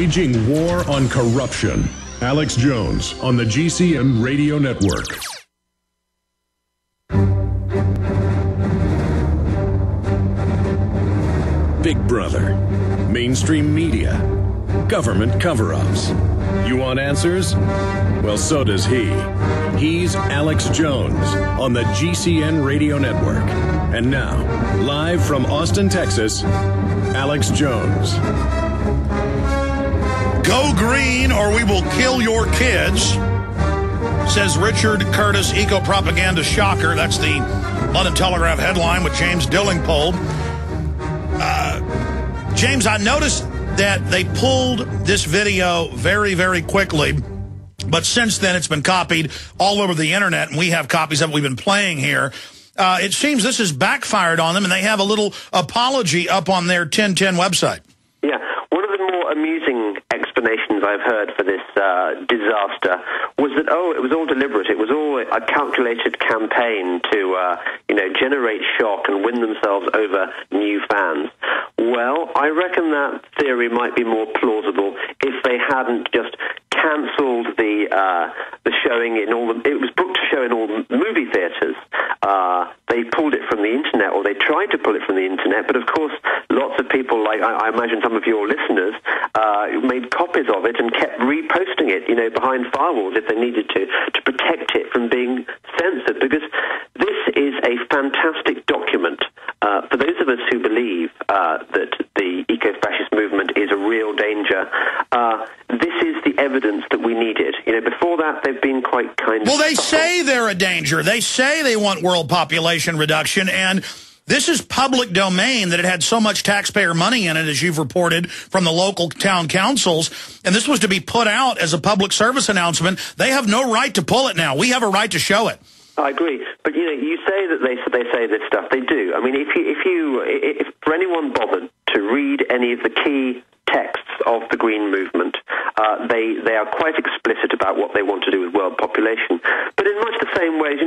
Waging War on Corruption. Alex Jones on the GCN Radio Network. Big Brother, mainstream media, government cover-ups. You want answers? Well, so does he. He's Alex Jones on the GCN Radio Network. And now, live from Austin, Texas, Alex Jones. Go green or we will kill your kids, says Richard Curtis, eco-propaganda shocker. That's the London Telegraph headline with James Delingpole. James, I noticed that they pulled this video very, very quickly, but since then it's been copied all over the internet, and we have copies of it we've been playing here. It seems this has backfired on them, and they have a little apology up on their 1010 website. Yeah, one of the more amusing explanations I've heard for this disaster was that, it was all deliberate. It was all a calculated campaign to, generate shock and win themselves over new fans. Well, I reckon that theory might be more plausible if they hadn't just cancelled the showing in all the... It was booked to show in all the movie theatres. They pulled it from the internet, or they tried to pull it from the internet, but of course lots of people, like I imagine some of your listeners, made copies of it and kept reposting it, behind firewalls if they needed to protect it from being censored, because this is a fantastic document for those of us who believe that the eco-fascist movement is a real danger. This is the evidence that we needed. Before that, they've been quite kind of... Well, they say they're a danger. They say they want world population reduction, and this is public domain that it had so much taxpayer money in it, as you've reported, from the local town councils, and this was to be put out as a public service announcement. They have no right to pull it now. We have a right to show it. I agree, but you say that they say this stuff. They do. I mean, if for anyone bothered to read any of the key texts of the Green Movement, they are quite explicit about what they want to do with world population. But in much the same ways,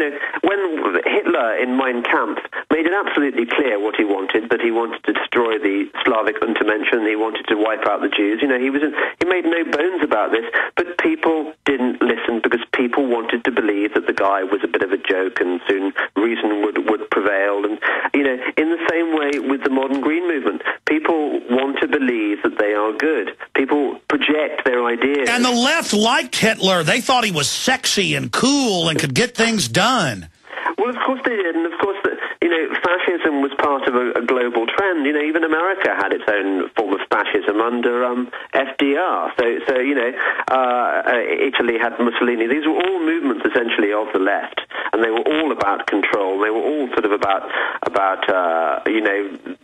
when Hitler in Mein Kampf made it absolutely clear what he wanted, that he wanted to destroy the Slavic Untermenschen, he wanted to wipe out the Jews. He made no bones about this, but people didn't listen because people wanted to believe that the guy was a bit of a joke, and soon reason would prevail. And in the same way with the modern Green Movement, people want to believe that they are good. People project their ideas. And the left liked Hitler. They thought he was sexy and cool and could get things done. Well, of course they did, and of course fascism was part of a global trend. Even America had its own form of fascism under FDR. So Italy had Mussolini. These were all movements essentially of the left, and they were all about control. They were all sort of about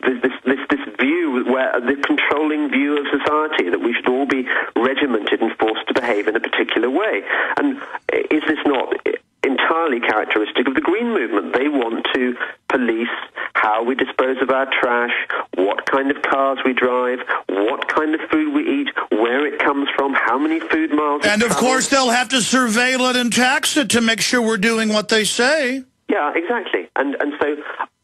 this view, where the controlling view of society, that we should all be regimented and forced to behave in a particular way. And is this not entirely characteristic of the Green Movement? They want to police how we dispose of our trash, what kind of cars we drive, what kind of food we eat, where it comes from, how many food miles. And of course they'll have to surveil it and tax it to make sure we're doing what they say. Yeah, exactly. And so,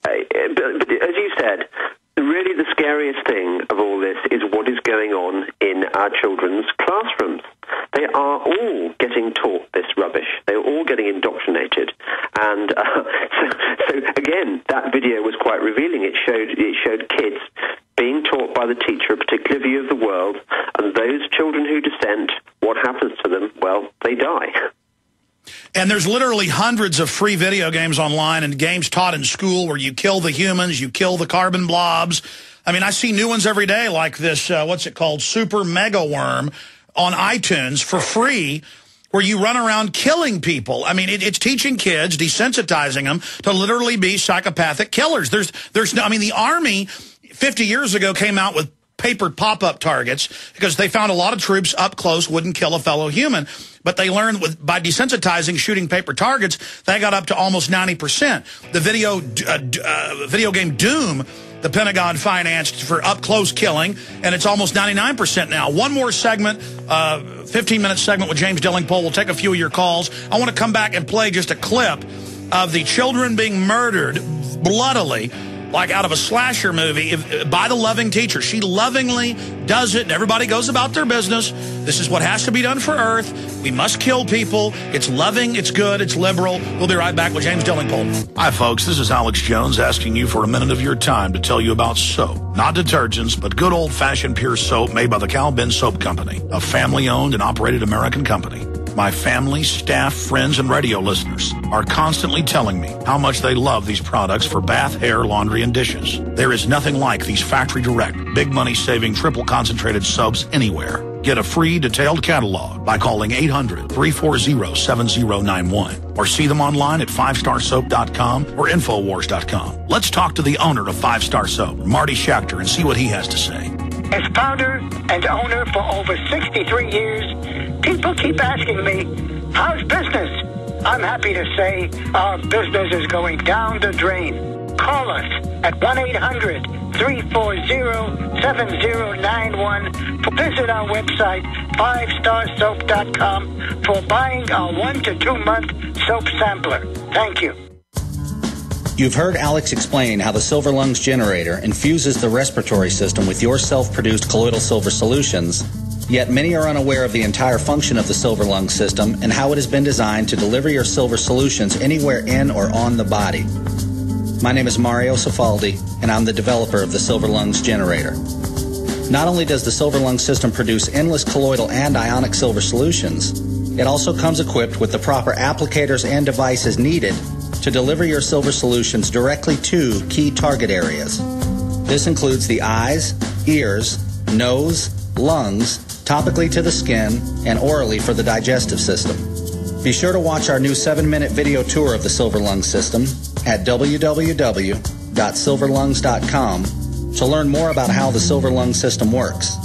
but as you said, really the scariest thing of all this is what is going on in our children's classrooms. They are all getting taught this rubbish. They're all getting indoctrinated. And so again, that video was quite revealing. It showed kids being taught by the teacher a particular view of the world, and those children who dissent, what happens to them? Well, they die. And there's literally hundreds of free video games online and games taught in school where you kill the humans, you kill the carbon blobs. I mean, I see new ones every day, like this, what's it called, Super Mega Worm on iTunes for free, where you run around killing people. I mean, it's teaching kids, desensitizing them to literally be psychopathic killers. There's no, I mean, the Army 50 years ago came out with paper pop-up targets because they found a lot of troops up close wouldn't kill a fellow human. But they learned by desensitizing, shooting paper targets, they got up to almost 90%. The video game Doom, the Pentagon financed for up-close killing, and it's almost 99% now. One more segment, 15-minute segment with James Delingpole. We'll take a few of your calls. I want to come back and play just a clip of the children being murdered bloodily, like out of a slasher movie, by the loving teacher. She lovingly does it, and everybody goes about their business. This is what has to be done for Earth. We must kill people. It's loving, it's good, it's liberal. We'll be right back with James Delingpole. Hi, folks. This is Alex Jones asking you for a minute of your time to tell you about soap. Not detergents, but good old-fashioned pure soap made by the Cal-Ben Soap Company, a family-owned and operated American company. My family, staff, friends, and radio listeners are constantly telling me how much they love these products for bath, hair, laundry, and dishes. There is nothing like these factory-direct, big money-saving, triple-concentrated soaps anywhere. Get a free detailed catalog by calling 800-340-7091 or see them online at 5starsoap.com or Infowars.com. Let's talk to the owner of 5 Star Soap, Marty Schachter, and see what he has to say. As founder and owner for over 63 years, people keep asking me, how's business? I'm happy to say our business is going down the drain. Call us at 1-800-340-7091. Visit our website, 5starsoap.com, for buying our 1 to 2 month soap sampler. Thank you. You've heard Alex explain how the Silver Lungs generator infuses the respiratory system with your self-produced colloidal silver solutions, yet many are unaware of the entire function of the Silver Lungs system and how it has been designed to deliver your silver solutions anywhere in or on the body. My name is Mario Cifaldi, and I'm the developer of the Silver Lungs generator. Not only does the Silver Lungs system produce endless colloidal and ionic silver solutions, it also comes equipped with the proper applicators and devices needed to deliver your silver solutions directly to key target areas. This includes the eyes, ears, nose, lungs, topically to the skin, and orally for the digestive system. Be sure to watch our new 7-minute video tour of the Silver Lungs system at www.silverlungs.com to learn more about how the Silver Lungs system works.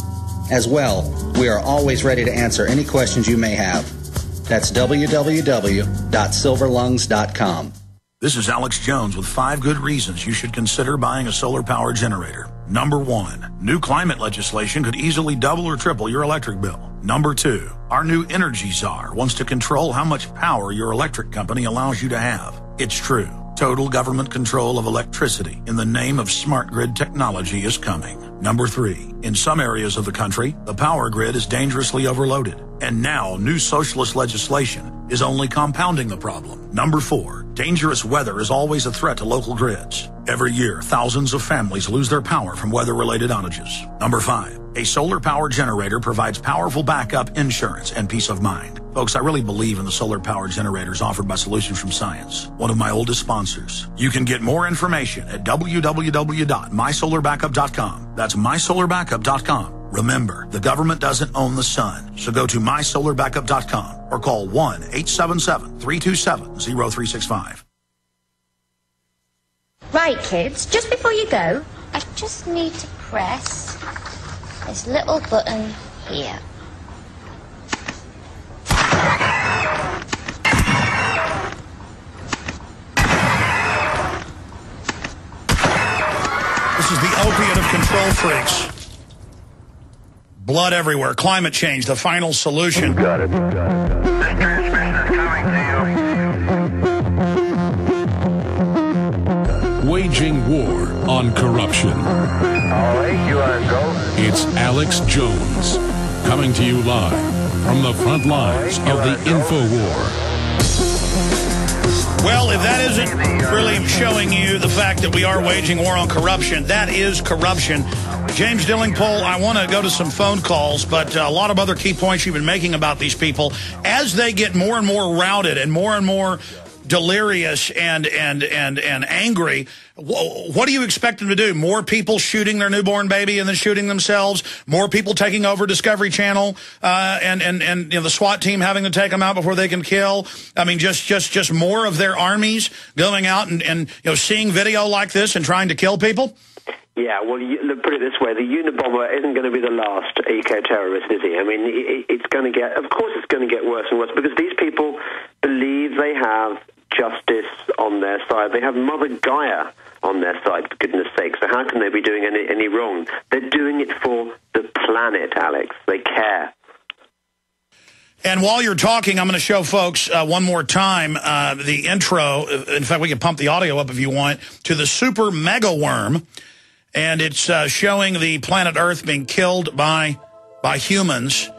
As well, we are always ready to answer any questions you may have. That's www.silverlungs.com. This is Alex Jones with 5 good reasons you should consider buying a solar power generator. Number 1, new climate legislation could easily double or triple your electric bill. Number 2, our new energy czar wants to control how much power your electric company allows you to have. It's true. Total government control of electricity in the name of smart grid technology is coming. Number 3, in some areas of the country, the power grid is dangerously overloaded. And now, new socialist legislation is only compounding the problem. Number 4, dangerous weather is always a threat to local grids. Every year, thousands of families lose their power from weather-related outages. Number 5, a solar power generator provides powerful backup insurance and peace of mind. Folks, I really believe in the solar power generators offered by Solutions from Science, one of my oldest sponsors. You can get more information at www.mysolarbackup.com. That's mysolarbackup.com. Remember, the government doesn't own the sun, so go to mysolarbackup.com or call 1-877-327-0365. Right, kids, just before you go, I just need to press this little button here. This is the opiate of control freaks. Blood everywhere. Climate change, the final solution. Got it. This transmission is coming to you. Waging war on corruption. All right, you are go. It's Alex Jones, coming to you live from the front lines of the InfoWar. Well, if that isn't really showing you the fact that we are waging war on corruption, that is corruption. James Delingpole, I want to go to some phone calls, but a lot of other key points you've been making about these people. As they get more and more routed and more delirious and angry, what do you expect them to do? More people shooting their newborn baby and then shooting themselves? More people taking over Discovery Channel and you know, the SWAT team having to take them out before they can kill? I mean, just more of their armies going out and you know, seeing video like this and trying to kill people? Yeah, well, put it this way, the Unabomber isn't going to be the last eco-terrorist, is he? I mean, it's going to get, of course it's going to get worse and worse, because these people believe they have justice on their side. They have Mother Gaia on their side, for goodness sake, so how can they be doing any wrong? They're doing it for the planet, Alex. They care. And while you're talking, I'm going to show folks one more time the intro. In fact, we can pump the audio up if you want, to the super mega worm. and it's showing the planet Earth being killed by humans,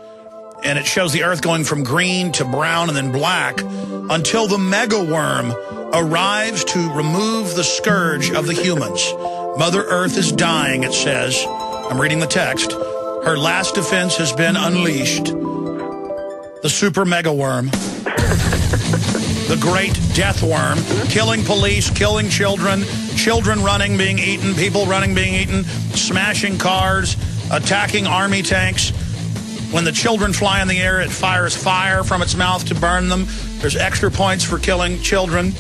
and it shows the Earth going from green to brown and then black until the mega worm arrives to remove the scourge of the humans. Mother Earth is dying, it says. I'm reading the text. Her last defense has been unleashed. The super mega worm. The great death worm, killing police, killing children, children running, being eaten, people running, being eaten, smashing cars, attacking army tanks. When the children fly in the air, it fires fire from its mouth to burn them. There's extra points for killing children.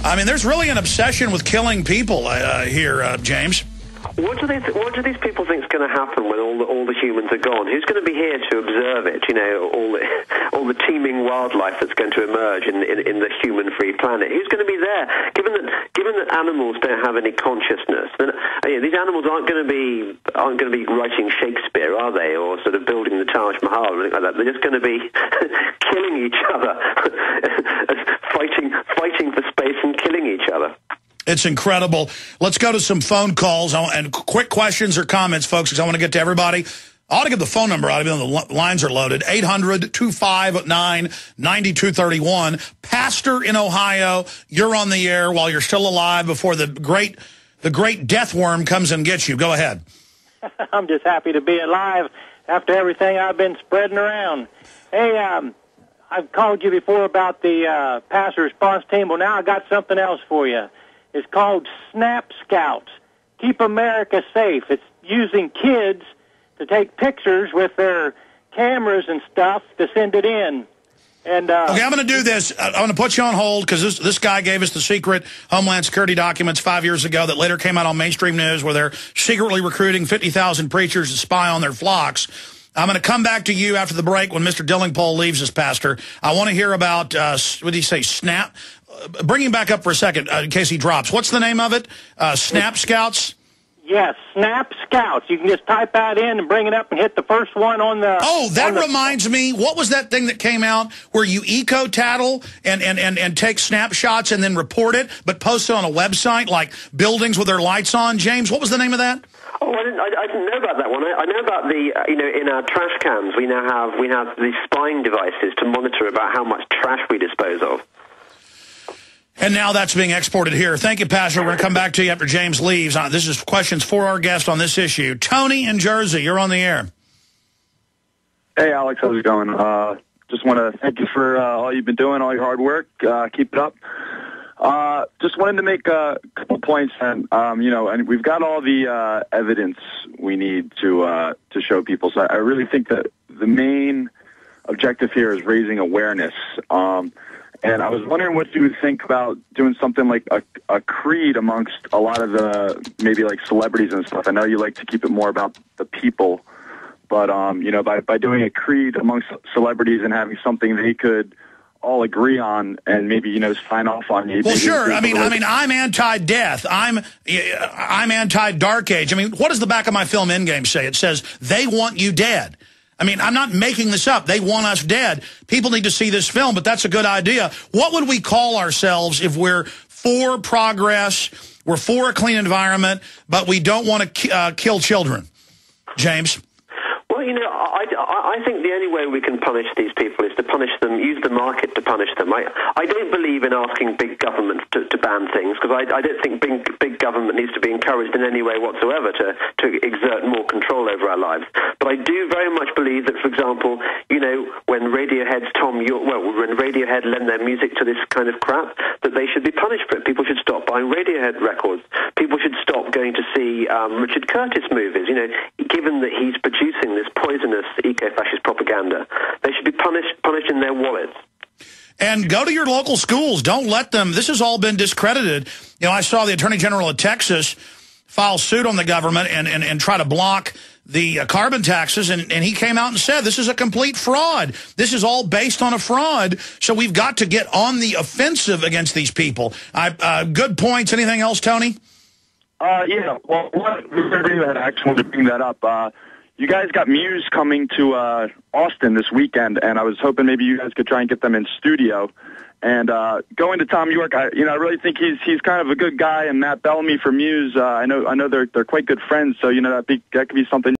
I mean, there's really an obsession with killing people here, James. What do these people think is going to happen when all the humans are gone? Who's going to be here to observe it? You know, all the teeming wildlife that's going to emerge in the human-free planet. Who's going to be there? Given that animals don't have any consciousness, then these animals aren't going to be writing Shakespeare, are they? Or sort of building the Taj Mahal or anything like that. They're just going to be killing each other, fighting for space and killing each other. It's incredible. Let's go to some phone calls and quick questions or comments, folks, because I want to get to everybody. I ought to give the phone number out, even though the lines are loaded. 800-259-9231. Pastor in Ohio, you're on the air while you're still alive before the great death worm comes and gets you. Go ahead. I'm just happy to be alive after everything I've been spreading around. Hey, I've called you before about the pastor response team. Well, now I got something else for you. It's called Snap Scouts. Keep America safe. It's using kids to take pictures with their cameras and stuff to send it in. And okay, I'm going to do this. I'm going to put you on hold because this guy gave us the secret Homeland Security documents 5 years ago that later came out on mainstream news where they're secretly recruiting 50,000 preachers to spy on their flocks. I'm going to come back to you after the break when Mr. Delingpole leaves us, Pastor. I want to hear about, what did he say, Snap? Bring him back up for a second in case he drops. What's the name of it? Snap Scouts? Yes, Snap Scouts. You can just type that in and bring it up and hit the first one on the... Oh, that reminds me. What was that thing that came out where you eco-tattle and take snapshots and then report it, but post it on a website like buildings with their lights on? James, what was the name of that? Oh, I didn't know about that one. I know about the, in our trash cans, we have these spying devices to monitor about how much trash we dispose of. And now that's being exported here. Thank you, Pastor. We're going to come back to you after James leaves. This is questions for our guest on this issue. Tony in Jersey, you're on the air. Hey, Alex, how's it going? Just want to thank you for all you've been doing, all your hard work. Keep it up. Just wanted to make a couple points, and and we've got all the evidence we need to show people. So I really think that the main objective here is raising awareness. And I was wondering what you would think about doing something like a creed amongst a lot of the maybe like celebrities and stuff. I know you like to keep it more about the people, but by doing a creed amongst celebrities and having something they could all agree on and maybe sign off on. Well, sure. I mean, I'm anti-death. I'm anti-dark age. I mean, what does the back of my film Endgame say? It says they want you dead. I mean, I'm not making this up. They want us dead. People need to see this film, but that's a good idea. What would we call ourselves if we're for progress, we're for a clean environment, but we don't want to kill children? James? Well, I think the only way we can punish these people is to punish them, use the market to punish them. I don't believe in asking big government to ban things, because I don't think big government needs to be encouraged in any way whatsoever to exert more control over our lives. But I do very much believe that, for example, when Radiohead's when Radiohead lend their music to this kind of crap, that they should be punished for it. People should stop buying Radiohead records. People should stop going to see Richard Curtis movies. Given that he's producing this poisonous eco-fascist propaganda, they should be punished in their wallets. And go to your local schools. Don't let them. This has all been discredited. I saw the Attorney General of Texas file suit on the government and try to block the carbon taxes, and he came out and said this is a complete fraud. This is all based on a fraud, so we've got to get on the offensive against these people. Good points. Anything else, Tony? Yeah, well, I actually wanted to bring that up. You guys got Muse coming to Austin this weekend, and I was hoping maybe you guys could try and get them in studio And going to Tom York, I really think he's kind of a good guy. And Matt Bellamy from Muse, I know they're quite good friends. So that could be something.